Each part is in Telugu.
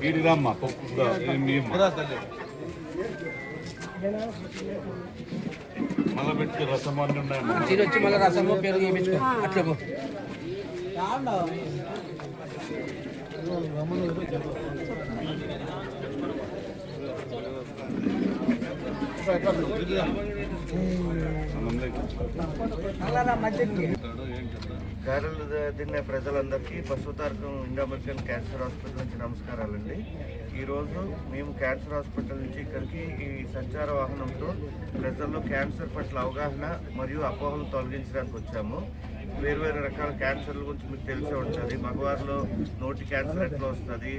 ఈడిదమ్మా మళ్ళీ పెట్టుకు రసం అన్నీ ఉన్నాయి వచ్చి మళ్ళీ రసము పెరుగు వేయించుకో అట్లా గారెలు తినే ప్రజలందరికీ పశుతారకం ఇండో అమెరికన్ క్యాన్సర్ హాస్పిటల్ నుంచి నమస్కారాలండి. ఈరోజు మేము క్యాన్సర్ హాస్పిటల్ నుంచి ఇక్కడికి ఈ సంచార వాహనంతో ప్రజల్లో క్యాన్సర్ పట్ల అవగాహన మరియు అపోహలు తొలగించడానికి వచ్చాము. వేరు రకాల క్యాన్సర్ల గురించి మీకు తెలిసే ఉంటుంది. మగవారిలో నోటి క్యాన్సర్ ఎట్లా వస్తుంది,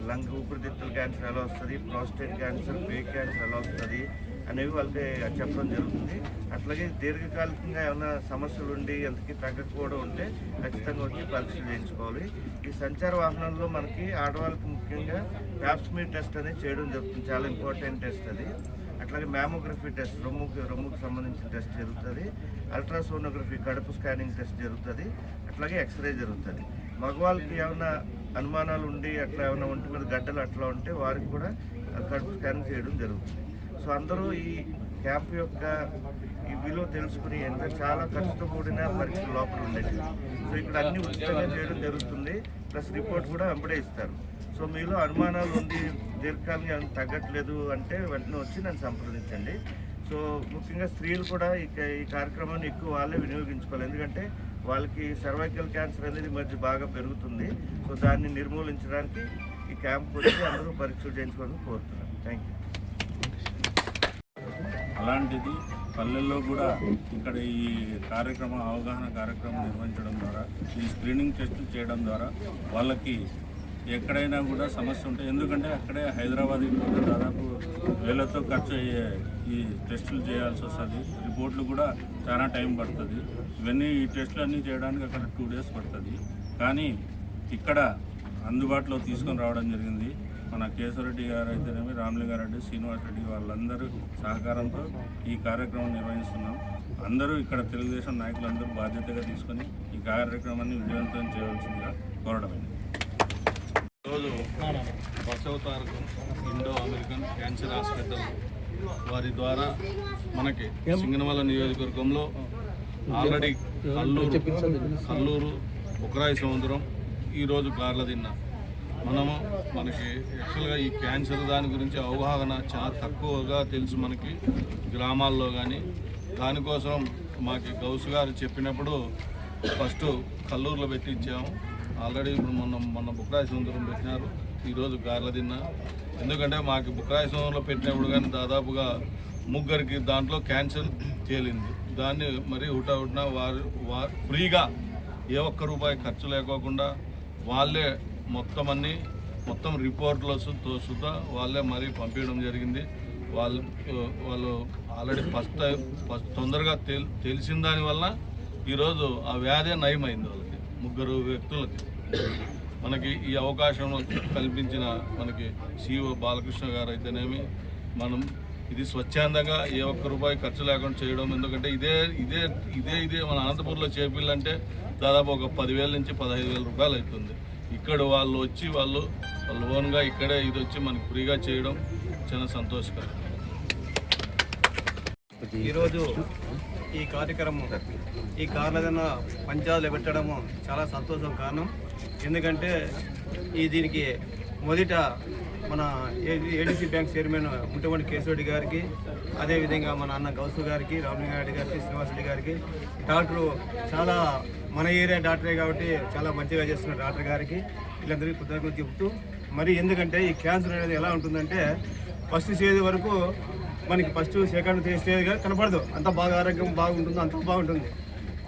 లంగ్ ఊపిరితిత్తుల క్యాన్సర్ ఎలా వస్తుంది, ప్రాస్టేట్ క్యాన్సర్, బ్రేక్ క్యాన్సర్ ఎలా వస్తుంది అనేవి వాళ్ళకి చెప్పడం జరుగుతుంది. అట్లాగే దీర్ఘకాలికంగా ఏమైనా సమస్యలు ఉండి ఎంతకి తగ్గకపోవడం ఉంటే ఖచ్చితంగా వచ్చి పరీక్షలు చేయించుకోవాలి. ఈ సంచార వాహనంలో మనకి ఆడవాళ్ళకి ముఖ్యంగా ప్యాప్స్మీర్ టెస్ట్ అనేది చేయడం జరుగుతుంది. చాలా ఇంపార్టెంట్ టెస్ట్ అది. అట్లాగే మ్యామోగ్రఫీ టెస్ట్ రొమ్ముకు సంబంధించిన టెస్ట్ జరుగుతుంది. అల్ట్రాసోనోగ్రఫీ కడుపు స్కానింగ్ టెస్ట్ జరుగుతుంది. అట్లాగే ఎక్స్రే జరుగుతుంది. మగవాళ్ళకి ఏమైనా అనుమానాలు ఉండి అట్లా ఏమైనా ఒంటి మీద గడ్డలు అట్లా ఉంటే వారికి కూడా కడుపు స్కానింగ్ చేయడం జరుగుతుంది. సో అందరూ ఈ క్యాంప్ యొక్క ఈ విలువ తెలుసుకుని ఎంత చాలా ఖర్చుతో కూడిన పరీక్ష లోపల ఉండేది. సో ఇక్కడ అన్ని ఉచితంగా చేయడం జరుగుతుంది. ప్లస్ రిపోర్ట్ కూడా వెంబడే ఇస్తారు. సో మీలో అనుమానాలు ఉండి దీర్ఘకాలంగా తగ్గట్లేదు అంటే వెంటనే వచ్చి నన్ను సంప్రదించండి. సో ముఖ్యంగా స్త్రీలు కూడా ఈ కార్యక్రమాన్ని ఎక్కువ వాళ్ళే వినియోగించుకోవాలి. ఎందుకంటే వాళ్ళకి సర్వైకల్ క్యాన్సర్ అనేది మధ్య బాగా పెరుగుతుంది. సో దాన్ని నిర్మూలించడానికి ఈ క్యాంప్ వచ్చి అందరూ పరీక్షలు చేయించుకోవాలని కోరుతున్నాను. Thank you. అలాంటిది పల్లెల్లో కూడా ఇక్కడ ఈ అవగాహన కార్యక్రమం నిర్వహించడం ద్వారా ఈ స్క్రీనింగ్ టెస్టులు చేయడం ద్వారా వాళ్ళకి ఎక్కడైనా కూడా సమస్య ఉంటాయి. ఎందుకంటే అక్కడే హైదరాబాద్ దాదాపు వేలతో ఖర్చు అయ్యే ఈ టెస్టులు చేయాల్సి వస్తుంది. రిపోర్ట్లు కూడా చాలా టైం పడుతుంది. ఇవన్నీ ఈ టెస్టులు అన్నీ చేయడానికి అక్కడ 2 days పడుతుంది. కానీ ఇక్కడ అందుబాటులో తీసుకొని రావడం జరిగింది. మన కేశవరెడ్డి గారు అయితేనేమి, రామలింగారెడ్డి, శ్రీనివాసరెడ్డి వాళ్ళందరూ సహకారంతో ఈ కార్యక్రమం నిర్వహిస్తున్నాం. అందరూ ఇక్కడ తెలుగుదేశం నాయకులందరూ బాధ్యతగా తీసుకొని ఈ కార్యక్రమాన్ని విజయవంతం చేయవలసిందిగా కోరడమైంది. ఈరోజు పశుతారకం ఇండో అమెరికన్ క్యాన్సర్ హాస్పిటల్ వారి ద్వారా మనకి సింగనమల నియోజకవర్గంలో ఆల్రెడీ కల్లూరు, ఉక్రాయి సముద్రం, ఈరోజు గార్లదిన్న మనకి యాక్చువల్గా ఈ క్యాన్సర్ దాని గురించి అవగాహన చాలా తక్కువగా తెలుసు మనకి గ్రామాల్లో. కానీ దానికోసం మాకు గౌస్ గారు చెప్పినప్పుడు ఫస్ట్ కల్లూరులో పెట్టించాము. ఆల్రెడీ ఇప్పుడు మొన్న బుక్రాయి సముద్రం పెట్టినారు, ఈరోజు గార్లదిన్న. ఎందుకంటే మాకు బుక్రాయి సముద్రంలో పెట్టినప్పుడు కానీ దాదాపుగా 3 దాంట్లో క్యాన్సర్ తేలింది. దాన్ని మరి హుటాహుటిన వారు ఫ్రీగా ఏ ఒక్క రూపాయి ఖర్చు లేకోకుండా వాళ్ళే మొత్తం రిపోర్ట్లతో సుద్ధా వాళ్ళే మరీ పంపించడం జరిగింది. వాళ్ళు ఆల్రెడీ ఫస్ట్ తొందరగా తెలిసిన దానివల్ల ఈరోజు ఆ వ్యాధి నయమైంది వాళ్ళకి, 3 వ్యక్తులకి. మనకి ఈ అవకాశం కల్పించిన మనకి CEO బాలకృష్ణ గారు అయితేనేమి, ఇది స్వచ్ఛందంగా ఏ ఒక్క రూపాయి ఖర్చు లేకుండా చేయడం. ఎందుకంటే ఇదే మన అనంతపూర్లో చేపిల్లంటే దాదాపు ఒక 10,000 నుంచి 15,000 రూపాయలు అవుతుంది. ఇక్కడ వాళ్ళు వచ్చి వాళ్ళు ఓన్గా ఇక్కడే ఇది వచ్చి మనకు ఫ్రీగా చేయడం చాలా సంతోషకరం. ఈరోజు ఈ కార్యక్రమం ఈ గార్లదిన్న పంచాయతీలో పెట్టడము చాలా సంతోషం కారణం. ఎందుకంటే దీనికి మొదట మన ఏడీసీ బ్యాంక్ చైర్మన్ ముట్టమూడి కేశవరెడ్డి గారికి, అదేవిధంగా మన అన్న గౌసు గారికి, రామలింగారెడ్డి గారికి, శ్రీనివాసరెడ్డి గారికి, డాక్టరు చాలా మన ఏరియా డాక్టరే కాబట్టి చాలా మంచిగా చేస్తున్న డాక్టర్ గారికి వీళ్ళందరికీ కృతజ్ఞతలు చెప్తూ, మరి ఎందుకంటే ఈ క్యాన్సర్ అనేది ఎలా ఉంటుందంటే ఫస్ట్ స్టేజ్ వరకు మనకి ఫస్ట్ సెకండ్ స్టేజ్ కనపడదు, అంత బాగా ఆరోగ్యం బాగుంటుంది, అంత బాగుంటుంది.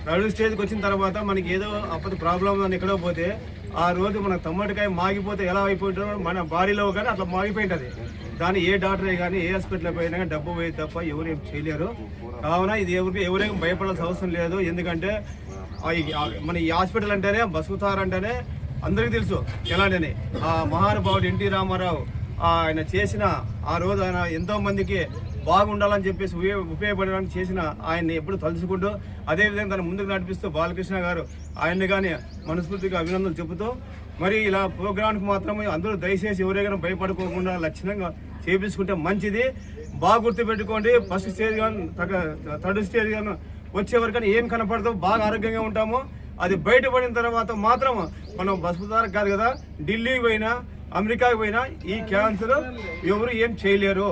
3rd స్టేజ్కి వచ్చిన తర్వాత మనకి ఏదో అప్పటి ప్రాబ్లం అని ఎక్కడో పోతే ఆ రోజు మన తమ్మటికాయ మాగిపోతే ఎలా అయిపోతుందో మన బాడీలో కానీ అట్లా మాగిపోయింటుంది. దాన్ని ఏ డాక్టరే కానీ ఏ హాస్పిటల్ పోయినా కానీ డబ్బు పోయి తప్ప ఎవరేం చేయలేరు. కావున ఇది ఎవరేం భయపడాల్సిన అవసరం లేదు. ఎందుకంటే మన ఈ హాస్పిటల్ అంటేనే బసుకుతారంటేనే అందరికీ తెలుసు ఎలాంటిని. ఆ మహానుభావుడు ఎన్టీ రామారావు ఆయన చేసిన ఆ రోజు ఆయన ఎంతోమందికి బాగుండాలని చెప్పేసి ఉపయోగపడడానికి చేసిన ఆయన్ని ఎప్పుడు తలుచుకుంటూ అదేవిధంగా తను ముందుకు నడిపిస్తూ బాలకృష్ణ గారు ఆయన్ని కానీ మనస్ఫూర్తిగా అభినందనలు చెబుతూ మరి ఇలా ప్రోగ్రాంకి మాత్రం అందరూ దయచేసి ఎవరైనా భయపడుకోకుండా లక్షణంగా చేపించుకుంటే మంచిది. బాగా గుర్తుపెట్టుకోండి, ఫస్ట్ స్టేజ్ కానీ థర్డ్ స్టేజ్ కానీ వచ్చేవరకని ఏం కనపడదు, బాగా ఆరోగ్యంగా ఉంటాము. అది బయటపడిన తర్వాత మాత్రం మనం బస్సుదారికి కాదు కదా, ఢిల్లీకి పోయినా అమెరికాకి పోయినా ఈ క్యాన్సర్ ఎవరు ఏం చేయలేరు.